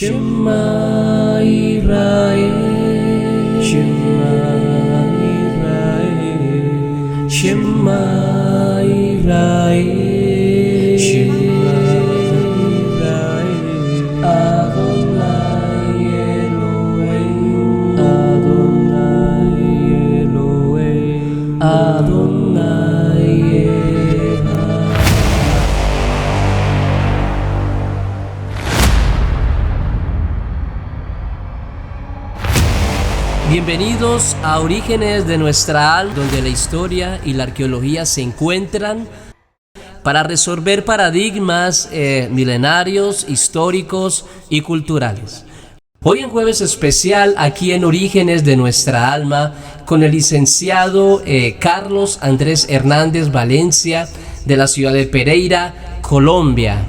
Shema Yisrael, Shema Yisrael, Shema Yisrael, Shema Yisrael, Adonai Elohim, Adonai Elohim, Adonai Echad. Bienvenidos a Orígenes de nuestra alma, donde la historia y la arqueología se encuentran para resolver paradigmas milenarios, históricos y culturales. Hoy en jueves especial aquí en Orígenes de nuestra alma con el licenciado Carlos Andrés Hernández Valencia de la ciudad de Pereira, Colombia.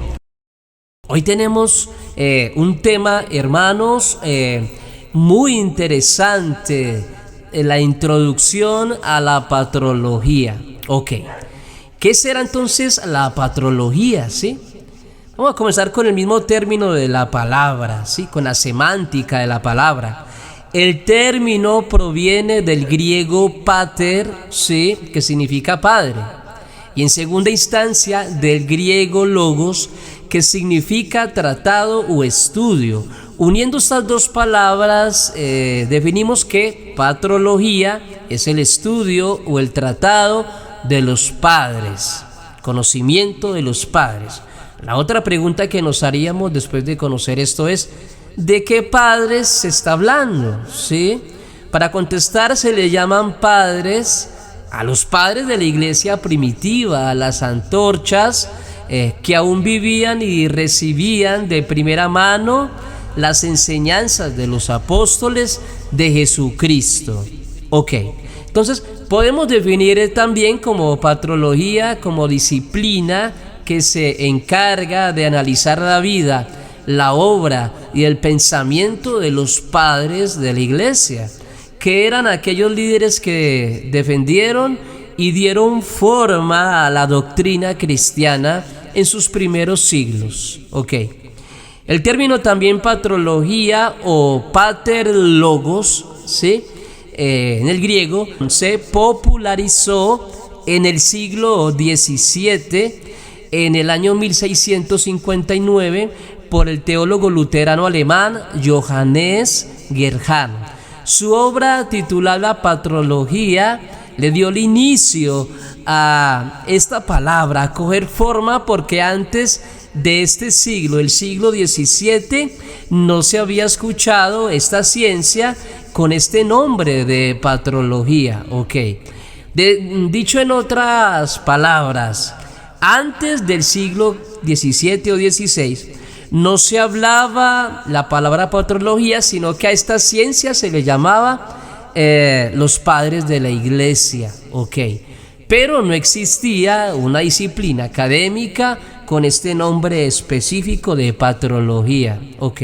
Hoy tenemos un tema, hermanos, muy interesante, la introducción a la patrología. Ok, ¿qué será entonces la patrología? ¿Sí? Vamos a comenzar con el mismo término de la palabra, ¿sí? Con la semántica de la palabra. El término proviene del griego pater, ¿sí? Que significa padre. Y en segunda instancia del griego logos, que significa tratado o estudio. Uniendo estas dos palabras, definimos que patrología es el estudio o el tratado de los padres, conocimiento de los padres. La otra pregunta que nos haríamos después de conocer esto es, ¿de qué padres se está hablando? ¿Sí? Para contestar se le llaman padres a los padres de la iglesia primitiva, a las antorchas que aún vivían y recibían de primera mano las enseñanzas de los apóstoles de Jesucristo. Ok, entonces podemos definir también como patrología, como disciplina que se encarga de analizar la vida, la obra y el pensamiento de los padres de la iglesia, que eran aquellos líderes que defendieron y dieron forma a la doctrina cristiana en sus primeros siglos. Ok. El término también patrología o pater logos, ¿sí? En el griego se popularizó en el siglo XVII, en el año 1659, por el teólogo luterano alemán Johannes Gerhard. Su obra titulada Patrología le dio el inicio a esta palabra a coger forma, porque antes de este siglo, el siglo XVII, no se había escuchado esta ciencia con este nombre de patrología. Ok. Dicho en otras palabras, antes del siglo XVII o XVI, no se hablaba la palabra patrología, sino que a esta ciencia se le llamaba los padres de la iglesia. Ok. Pero no existía una disciplina académica con este nombre específico de patrología. Ok.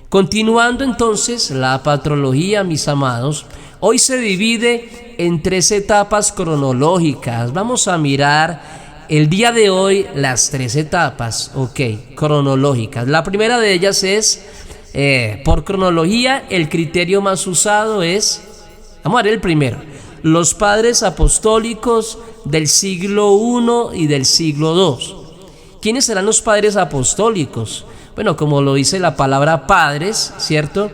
Continuando entonces, la patrología, mis amados, hoy se divide en 3 etapas cronológicas. Vamos a mirar el día de hoy las 3 etapas, ok, cronológicas. La primera de ellas es, por cronología, el criterio más usado es, vamos a ver el primero, los padres apostólicos del siglo I y del siglo II. ¿Quiénes serán los padres apostólicos? Bueno, como lo dice la palabra padres, ¿cierto?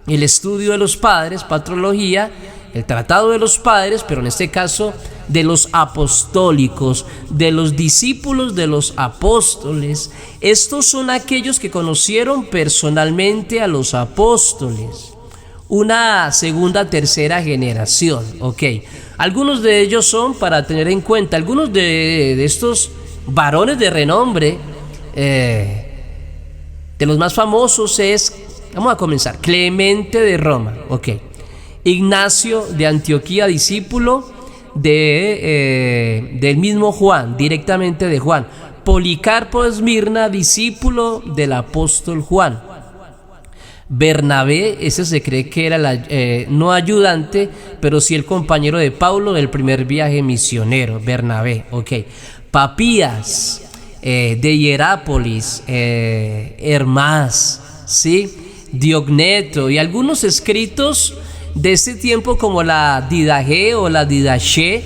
El estudio de los padres, patrología, el tratado de los padres, pero en este caso de los apostólicos, de los discípulos de los apóstoles. Estos son aquellos que conocieron personalmente a los apóstoles. Una segunda, tercera generación, ok. Algunos de ellos son, para tener en cuenta, algunos de estos varones de renombre, de los más famosos es, vamos a comenzar, Clemente de Roma, ok. Ignacio de Antioquía, discípulo del mismo Juan, directamente de Juan. Policarpo de Esmirna, discípulo del apóstol Juan. Bernabé, ese se cree que era no ayudante, pero sí el compañero de Pablo del primer viaje misionero, Bernabé, ok. Papías, de Hierápolis, Hermás, ¿sí? Diogneto y algunos escritos de este tiempo como la Didache o la Didache,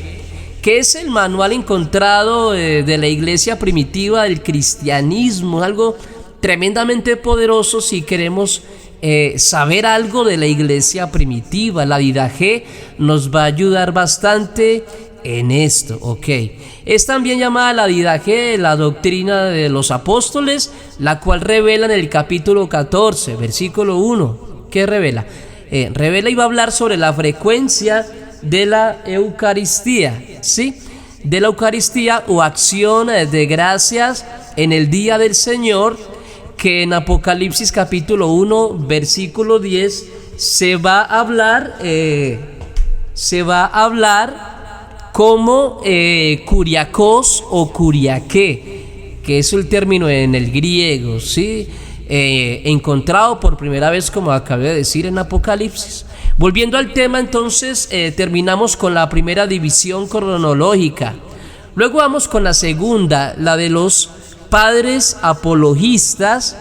que es el manual encontrado de la iglesia primitiva del cristianismo, algo tremendamente poderoso si queremos saber algo de la iglesia primitiva. La Didache nos va a ayudar bastante en esto, ok. Es también llamada la Didache, la doctrina de los apóstoles, la cual revela en el capítulo 14, versículo 1. ¿Qué revela? Revela y va a hablar sobre la frecuencia de la Eucaristía, ¿sí? De la Eucaristía o acción de gracias en el día del Señor, que en Apocalipsis capítulo 1, versículo 10, se va a hablar como kuriakos o kuriake, que es el término en el griego, ¿sí? Encontrado por primera vez, como acabé de decir, en Apocalipsis. Volviendo al tema, entonces, terminamos con la primera división cronológica. Luego vamos con la segunda, la de los padres apologistas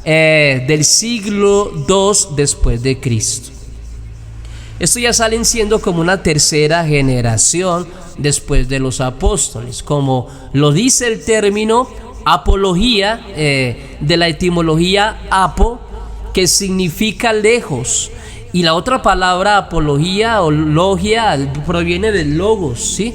del siglo II después de Cristo. Estos ya salen siendo como una tercera generación después de los apóstoles, como lo dice el término apología, de la etimología apo, que significa lejos, y la otra palabra apología o logia proviene del logos, ¿sí?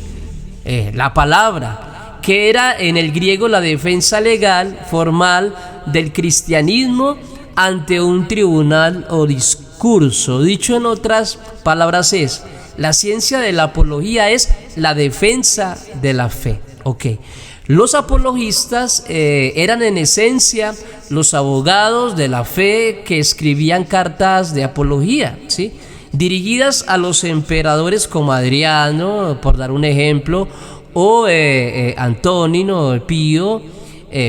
La palabra, que era en el griego la defensa legal formal del cristianismo ante un tribunal o discurso. Dicho en otras palabras, es la ciencia de la apología, es la defensa de la fe. Ok. Los apologistas eran en esencia los abogados de la fe que escribían cartas de apología, ¿sí? Dirigidas a los emperadores como Adriano, por dar un ejemplo, o Antonino, Pío,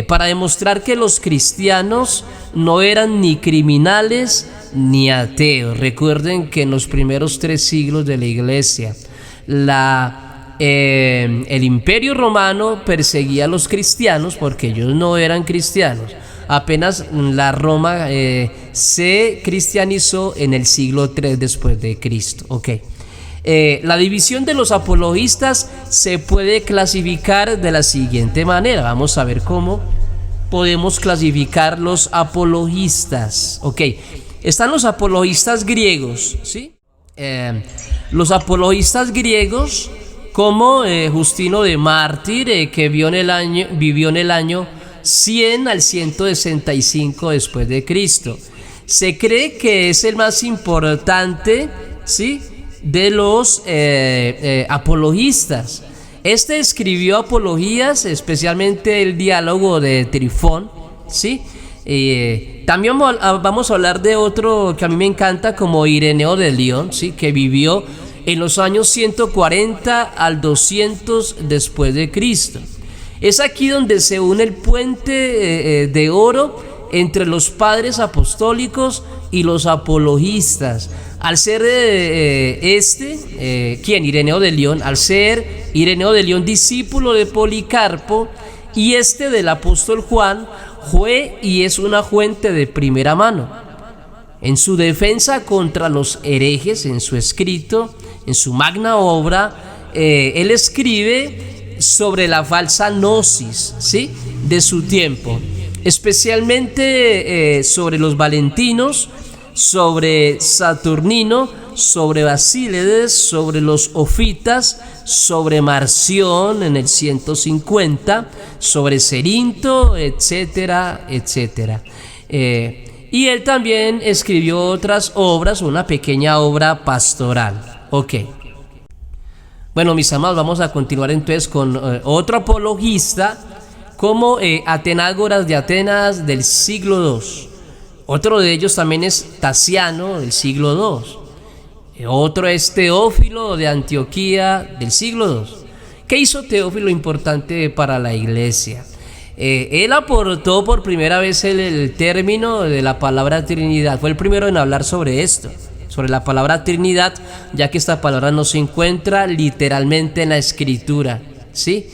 para demostrar que los cristianos no eran ni criminales ni ateos. Recuerden que en los primeros 3 siglos de la iglesia, el imperio romano perseguía a los cristianos porque ellos no eran cristianos. Apenas la Roma se cristianizó en el siglo III después de Cristo. Okay. La división de los apologistas se puede clasificar de la siguiente manera. Vamos a ver cómo podemos clasificar los apologistas. Okay. Están los apologistas griegos, ¿sí? Los apologistas griegos, como Justino de Mártir, que vivió en el año 100 al 165 después de Cristo. Se cree que es el más importante, ¿sí?, de los apologistas. Este escribió apologías, especialmente el diálogo de Trifón, ¿sí? También vamos a hablar de otro que a mí me encanta, como Ireneo de León, ¿sí?, que vivió en los años 140 al 200 después de Cristo. Es aquí donde se une el puente de oro entre los padres apostólicos y los apologistas. Al ser ¿quién? Ireneo de León. Al ser Ireneo de León discípulo de Policarpo y del apóstol Juan, fue y es una fuente de primera mano en su defensa contra los herejes. En su escrito, en su magna obra, él escribe sobre la falsa gnosis, ¿sí?, de su tiempo, especialmente sobre los valentinos, sobre Saturnino, sobre Basílides, sobre los ofitas, sobre Marción en el 150, sobre Cerinto, etcétera, etcétera. Y él también escribió otras obras, una pequeña obra pastoral. Ok. Bueno, mis amados, vamos a continuar entonces con otro apologista, como Atenágoras de Atenas del siglo II. Otro de ellos también es Tasiano del siglo II. Otro es Teófilo de Antioquía del siglo II. ¿Qué hizo Teófilo importante para la iglesia? Él aportó por primera vez el término de la palabra Trinidad. Fue el primero en hablar sobre esto, sobre la palabra Trinidad, ya que esta palabra no se encuentra literalmente en la Escritura, ¿sí?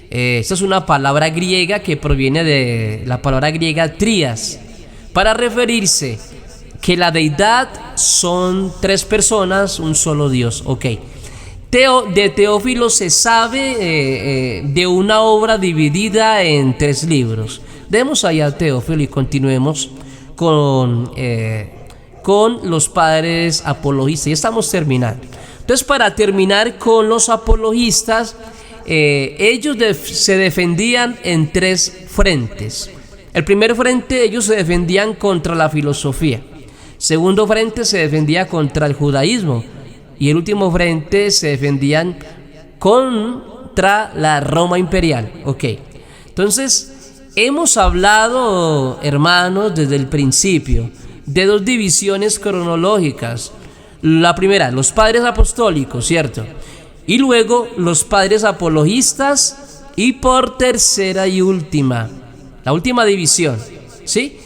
Esta es una palabra griega que proviene de la palabra griega trias, para referirse que la deidad son tres personas, un solo Dios. Ok. De Teófilo se sabe de una obra dividida en 3 libros. Demos allá a Teófilo y continuemos con los padres apologistas. Ya estamos terminando. Entonces, para terminar con los apologistas, ellos se defendían en 3 frentes. El primer frente, ellos se defendían contra la filosofía. Segundo frente, se defendía contra el judaísmo. Y el último frente, se defendían contra la Roma imperial. Ok. Entonces, hemos hablado, hermanos, desde el principio, de 2 divisiones cronológicas. La primera, los padres apostólicos, ¿cierto? Y luego los padres apologistas, y por tercera y última, la última división, ¿sí?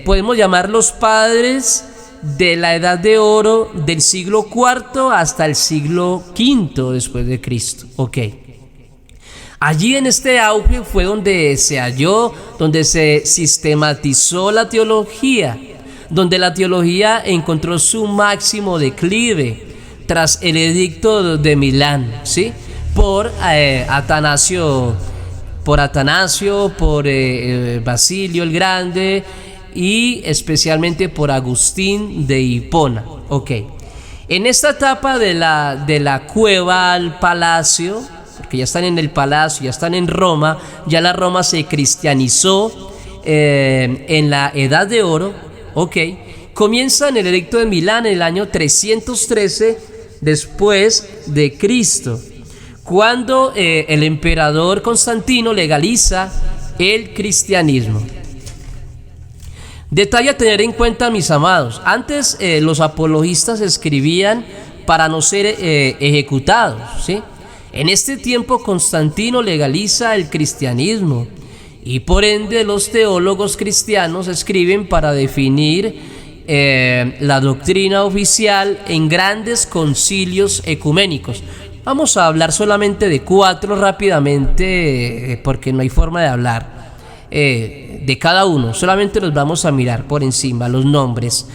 Podemos llamar los padres de la Edad de Oro del siglo IV hasta el siglo V después de Cristo. Ok. Allí en este auge fue donde se halló, donde se sistematizó la teología, donde la teología encontró su máximo declive tras el edicto de Milán, ¿sí? Por Atanasio, por Basilio el Grande y especialmente por Agustín de Hipona. Ok. En esta etapa de la cueva al palacio, porque ya están en el palacio, ya están en Roma, ya la Roma se cristianizó en la Edad de Oro. Ok. Comienza en el edicto de Milán en el año 313 después de Cristo, cuando el emperador Constantino legaliza el cristianismo. Detalle a tener en cuenta, mis amados. Antes los apologistas escribían para no ser ejecutados, ¿sí? En este tiempo Constantino legaliza el cristianismo y por ende los teólogos cristianos escriben para definir la doctrina oficial en grandes concilios ecuménicos. Vamos a hablar solamente de 4 rápidamente, porque no hay forma de hablar de cada uno. Solamente los vamos a mirar por encima, los nombres.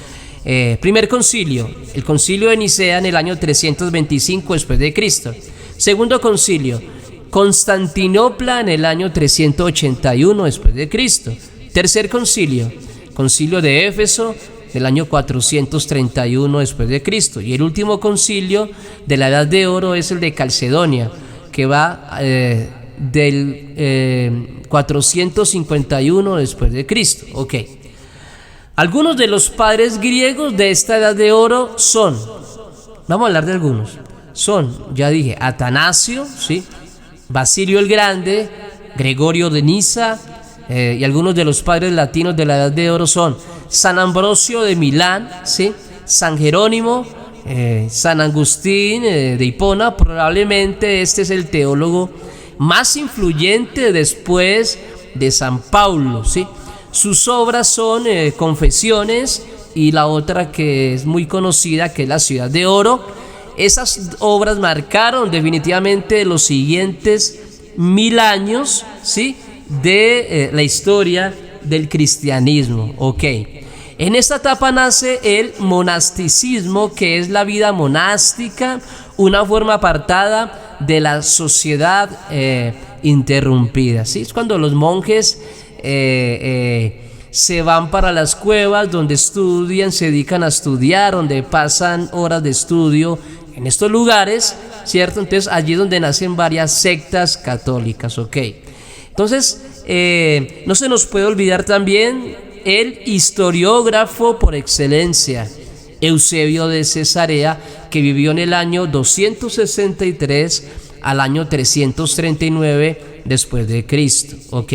Primer concilio, el concilio de Nicea en el año 325 después de Cristo. Segundo concilio, Constantinopla en el año 381 después de Cristo. Tercer concilio, concilio de Éfeso del año 431 después de Cristo. Y el último concilio de la Edad de Oro es el de Calcedonia, que va del 451 después de Cristo. Ok. Algunos de los padres griegos de esta Edad de Oro son, vamos a hablar de algunos, son, ya dije, Atanasio, ¿sí? Basilio el Grande, Gregorio de Niza, y algunos de los padres latinos de la Edad de Oro son San Ambrosio de Milán, ¿sí? San Jerónimo, San Agustín de Hipona. Probablemente este es el teólogo más influyente después de San Pablo, ¿sí? Sus obras son Confesiones y la otra que es muy conocida, que es La Ciudad de Oro. Esas obras marcaron definitivamente los siguientes 1000 años, ¿sí? De la historia del cristianismo. Ok. En esta etapa nace el monasticismo, que es la vida monástica, una forma apartada de la sociedad interrumpida, ¿sí? Es cuando los monjes se van para las cuevas donde estudian, se dedican a estudiar, donde pasan horas de estudio en estos lugares, ¿cierto? Entonces allí es donde nacen varias sectas católicas. Ok. Entonces, no se nos puede olvidar también el historiógrafo por excelencia, Eusebio de Cesarea, que vivió en el año 263 al año 339 después de Cristo. Ok.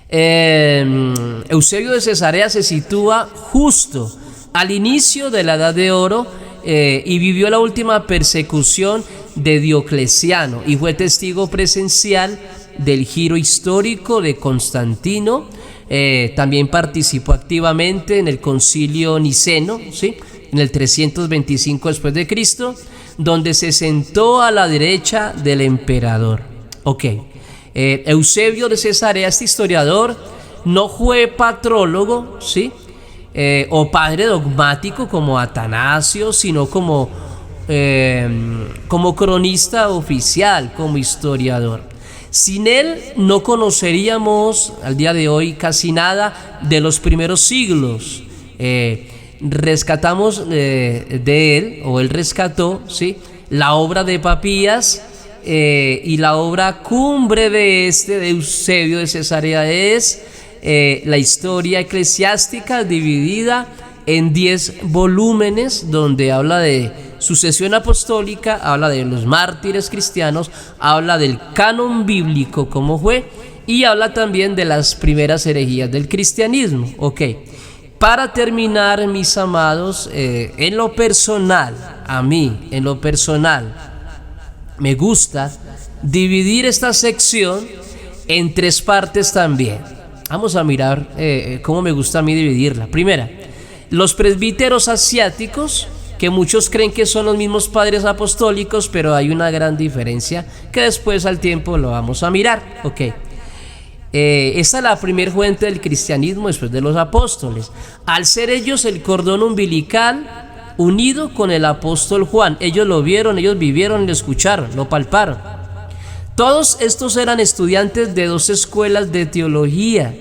Eusebio de Cesarea se sitúa justo al inicio de la Edad de Oro y vivió la última persecución de Diocleciano y fue testigo presencial del giro histórico de Constantino. También participó activamente en el concilio niceno, ¿sí? En el 325 después de Cristo, donde se sentó a la derecha del emperador. Ok. Eusebio de Cesarea, este historiador, no fue patrólogo, ¿sí? O padre dogmático como Atanasio, sino como cronista oficial, como historiador. Sin él no conoceríamos al día de hoy casi nada de los primeros siglos. Rescatamos de él, o él rescató, ¿sí?, la obra de Papías, y la obra cumbre de Eusebio de Cesarea es la historia eclesiástica, dividida en 10 volúmenes, donde habla de sucesión apostólica, habla de los mártires cristianos, habla del canon bíblico como fue, y habla también de las primeras herejías del cristianismo. Ok, para terminar, mis amados, en lo personal, a mí, en lo personal, me gusta dividir esta sección en 3 partes también. Vamos a mirar cómo me gusta a mí dividirla. Primera, los presbíteros asiáticos, que muchos creen que son los mismos padres apostólicos, pero hay una gran diferencia que después al tiempo lo vamos a mirar. Ok. Esta es la primera fuente del cristianismo después de los apóstoles. Al ser ellos el cordón umbilical unido con el apóstol Juan, ellos lo vieron, ellos vivieron, lo escucharon, lo palparon. Todos estos eran estudiantes de 2 escuelas de teología,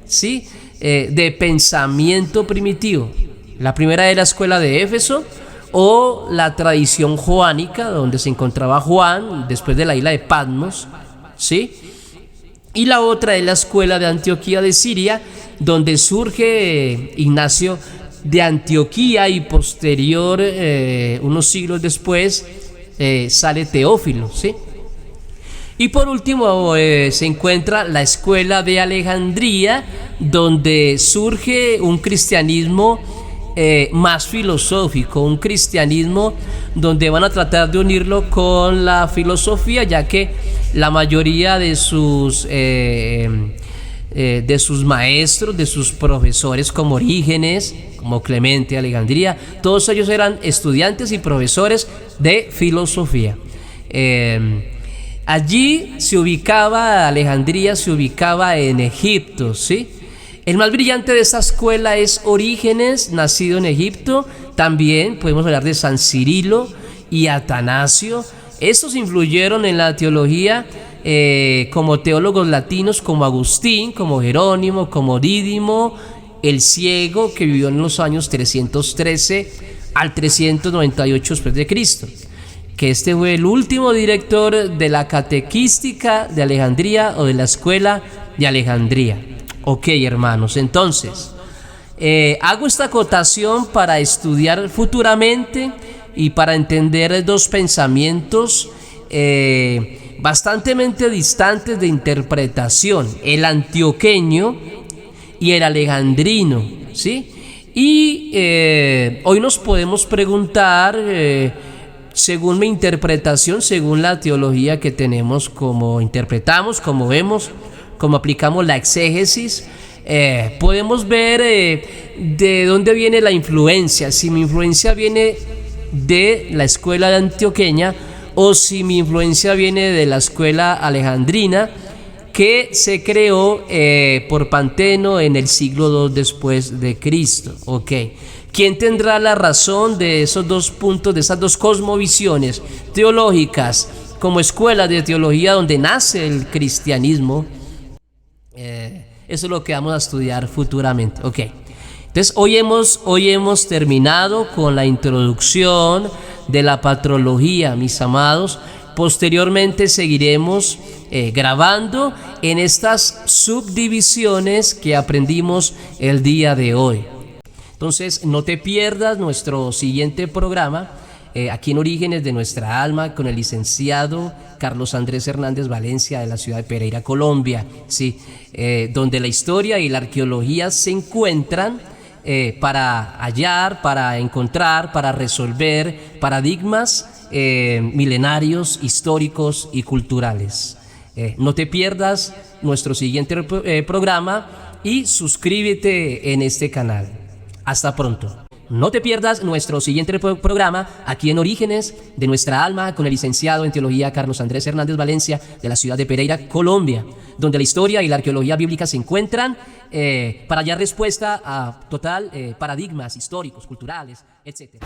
¿sí?, de pensamiento primitivo. La primera es la escuela de Éfeso, o la tradición joánica, donde se encontraba Juan después de la isla de Patmos, ¿sí? Y la otra es la escuela de Antioquía de Siria, donde surge Ignacio de Antioquía, y posterior, unos siglos después, sale Teófilo, ¿sí? Y por último se encuentra la escuela de Alejandría, donde surge un cristianismo más filosófico, un cristianismo donde van a tratar de unirlo con la filosofía, ya que la mayoría de sus maestros, de sus profesores, como Orígenes, como Clemente de Alejandría, todos ellos eran estudiantes y profesores de filosofía. Allí se ubicaba, Alejandría se ubicaba en Egipto, ¿sí? El más brillante de esta escuela es Orígenes, nacido en Egipto. También podemos hablar de San Cirilo y Atanasio. Estos influyeron en la teología como teólogos latinos, como Agustín, como Jerónimo, como Dídimo, el ciego, que vivió en los años 313 al 398 después de Cristo, que este fue el último director de la catequística de Alejandría, o de la escuela de Alejandría. Ok, hermanos, entonces hago esta acotación para estudiar futuramente y para entender 2 pensamientos bastante distantes de interpretación: el antioqueño y el alejandrino, ¿sí? Y hoy nos podemos preguntar, según mi interpretación, según la teología que tenemos, cómo interpretamos, cómo vemos, cómo aplicamos la exégesis, podemos ver de dónde viene la influencia, si mi influencia viene de la escuela de antioqueña o si mi influencia viene de la escuela alejandrina, que se creó por Panteno en el siglo II después de Cristo. Ok, ¿quién tendrá la razón de esos 2 puntos, de esas 2 cosmovisiones teológicas como escuela de teología donde nace el cristianismo? Eso es lo que vamos a estudiar futuramente. Ok, entonces hoy hemos terminado con la introducción de la patrología, mis amados. Posteriormente seguiremos grabando en estas subdivisiones que aprendimos el día de hoy. Entonces no te pierdas nuestro siguiente programa, aquí en Orígenes de Nuestra Alma, con el licenciado Carlos Andrés Hernández Valencia, de la ciudad de Pereira, Colombia, ¿sí? Donde la historia y la arqueología se encuentran para hallar, para encontrar, para resolver paradigmas milenarios, históricos y culturales. No te pierdas nuestro siguiente programa y suscríbete en este canal. Hasta pronto. no te pierdas nuestro siguiente programa aquí en Orígenes de nuestra alma con el licenciado en teología Carlos Andrés Hernández Valencia de la ciudad de Pereira, Colombia, donde la historia y la arqueología bíblica se encuentran para hallar respuesta a paradigmas históricos, culturales, etc.